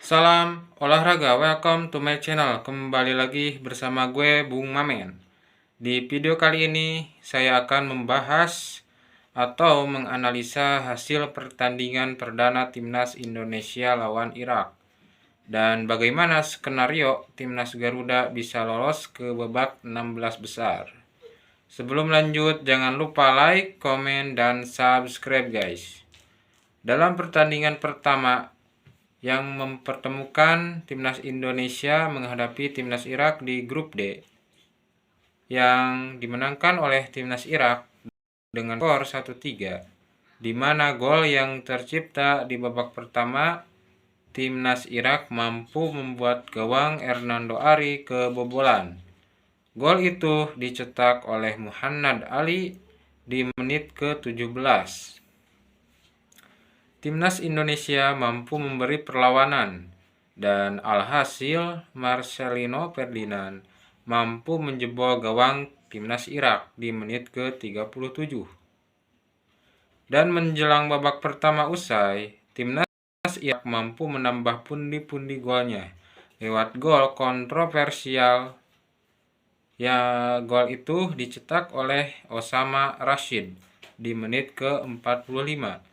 Salam olahraga, welcome to my channel. Kembali lagi bersama gue Bung Mamen. Di video kali ini saya akan membahas atau menganalisa hasil pertandingan perdana Timnas Indonesia lawan Irak dan bagaimana skenario Timnas Garuda bisa lolos ke babak 16 besar. Sebelum lanjut, jangan lupa like, komen, dan subscribe guys. Dalam pertandingan pertama yang mempertemukan Timnas Indonesia menghadapi Timnas Irak di grup D yang dimenangkan oleh Timnas Irak dengan skor 1-3, di mana gol yang tercipta di babak pertama Timnas Irak mampu membuat gawang Hernando Ari kebobolan. Gol itu dicetak oleh Muhannad Ali di menit ke-17. Timnas Indonesia mampu memberi perlawanan dan alhasil Marcelino Ferdinand mampu menjebol gawang Timnas Irak di menit ke-37. Dan menjelang babak pertama usai, Timnas Irak mampu menambah pundi-pundi golnya lewat gol kontroversial. Ya, gol itu dicetak oleh Osama Rashid di menit ke-45.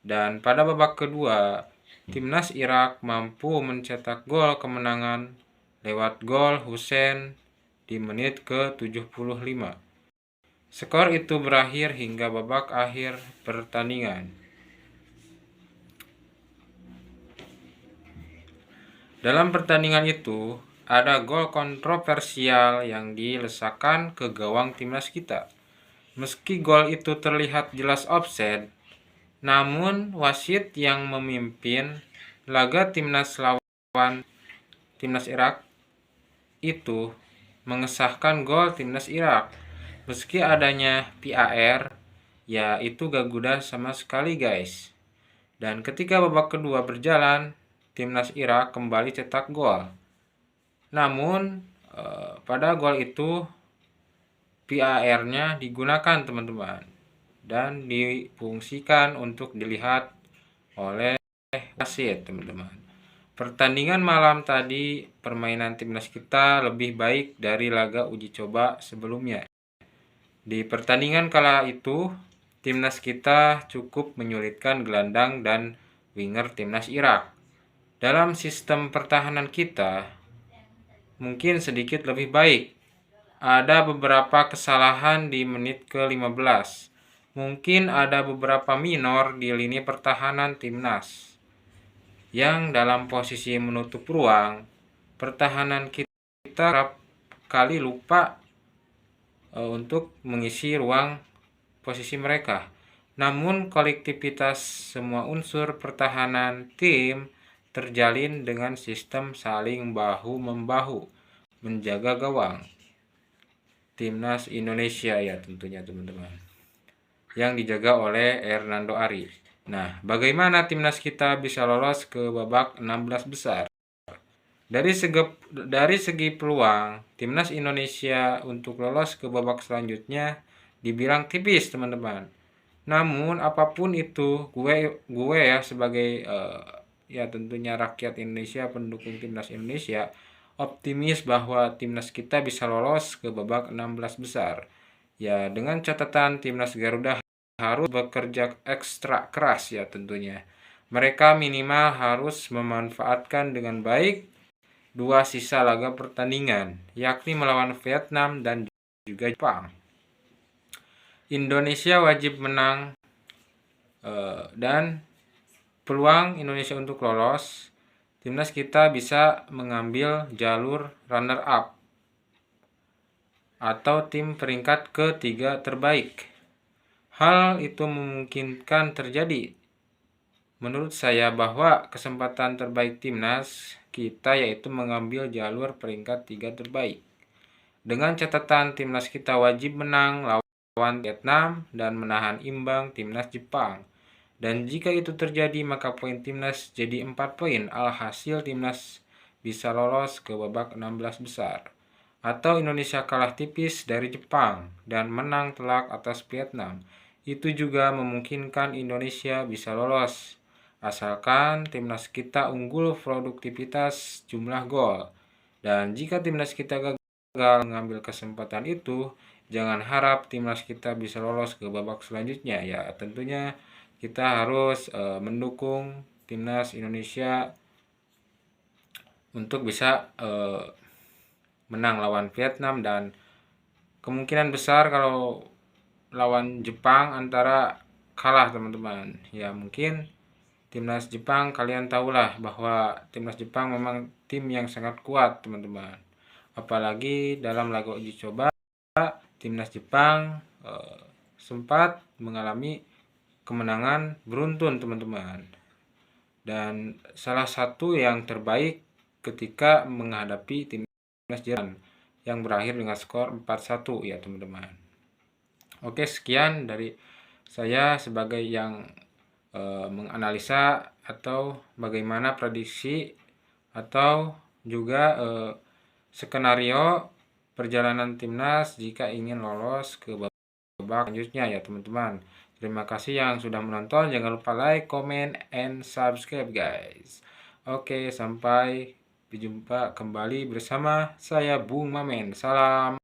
Dan pada babak kedua, Timnas Irak mampu mencetak gol kemenangan lewat gol Hussein di menit ke-75. Skor itu berakhir hingga babak akhir pertandingan. Dalam pertandingan itu, ada gol kontroversial yang dilesakkan ke gawang timnas kita. Meski gol itu terlihat jelas offside, namun wasit yang memimpin laga timnas lawan timnas Irak itu mengesahkan gol timnas Irak. Meski adanya VAR, ya itu gak guna sama sekali guys. Dan ketika babak kedua berjalan, timnas Irak kembali cetak gol. Namun pada gol itu VAR-nya digunakan teman-teman dan difungsikan untuk dilihat oleh wasit teman-teman. Pertandingan malam tadi permainan timnas kita lebih baik dari laga uji coba sebelumnya. Di pertandingan kala itu timnas kita cukup menyulitkan gelandang dan winger timnas Irak. Dalam sistem pertahanan kita mungkin sedikit lebih baik. Ada beberapa kesalahan di menit ke-15. Mungkin ada beberapa minor di lini pertahanan timnas yang dalam posisi menutup ruang. Pertahanan kita kerap kali lupa untuk mengisi ruang posisi mereka. Namun kolektivitas semua unsur pertahanan tim terjalin dengan sistem saling bahu-membahu menjaga gawang Timnas Indonesia ya tentunya teman-teman, yang dijaga oleh Hernando Ari. Nah, bagaimana timnas kita bisa lolos ke babak 16 besar? Dari segi peluang, timnas Indonesia untuk lolos ke babak selanjutnya dibilang tipis, teman-teman. Namun apapun itu, gue ya sebagai ya tentunya rakyat Indonesia, pendukung timnas Indonesia, optimis bahwa timnas kita bisa lolos ke babak 16 besar. Ya, dengan catatan timnas Garuda harus bekerja ekstra keras ya tentunya. Mereka minimal harus memanfaatkan dengan baik dua sisa laga pertandingan, yakni melawan Vietnam dan juga Jepang. Indonesia wajib menang dan peluang Indonesia untuk lolos, timnas kita bisa mengambil jalur runner up atau tim peringkat ketiga terbaik. Hal itu memungkinkan terjadi. Menurut saya bahwa kesempatan terbaik timnas kita yaitu mengambil jalur peringkat 3 terbaik. Dengan catatan timnas kita wajib menang lawan Vietnam dan menahan imbang timnas Jepang. Dan jika itu terjadi maka poin timnas jadi 4 poin. Alhasil timnas bisa lolos ke babak 16 besar. Atau Indonesia kalah tipis dari Jepang dan menang telak atas Vietnam. Itu juga memungkinkan Indonesia bisa lolos. asalkan timnas kita unggul produktivitas jumlah gol. Dan jika timnas kita gagal mengambil kesempatan itu, jangan harap timnas kita bisa lolos ke babak selanjutnya. Ya, tentunya kita harus mendukung timnas Indonesia untuk bisa menang lawan Vietnam, dan kemungkinan besar kalau lawan Jepang antara kalah teman-teman. Ya mungkin timnas Jepang, kalian tahulah bahwa timnas Jepang memang tim yang sangat kuat teman-teman. Apalagi dalam laga uji coba timnas Jepang sempat mengalami kemenangan beruntun teman-teman. Dan salah satu yang terbaik ketika menghadapi timnas Jerman yang berakhir dengan skor 4-1 ya teman-teman. Oke, sekian dari saya sebagai yang menganalisa atau bagaimana prediksi atau juga skenario perjalanan timnas jika ingin lolos ke babak selanjutnya ya teman-teman. Terima kasih yang sudah menonton. Jangan lupa like, comment, and subscribe guys. Oke, sampai berjumpa kembali bersama saya Bung Mamen. Salam.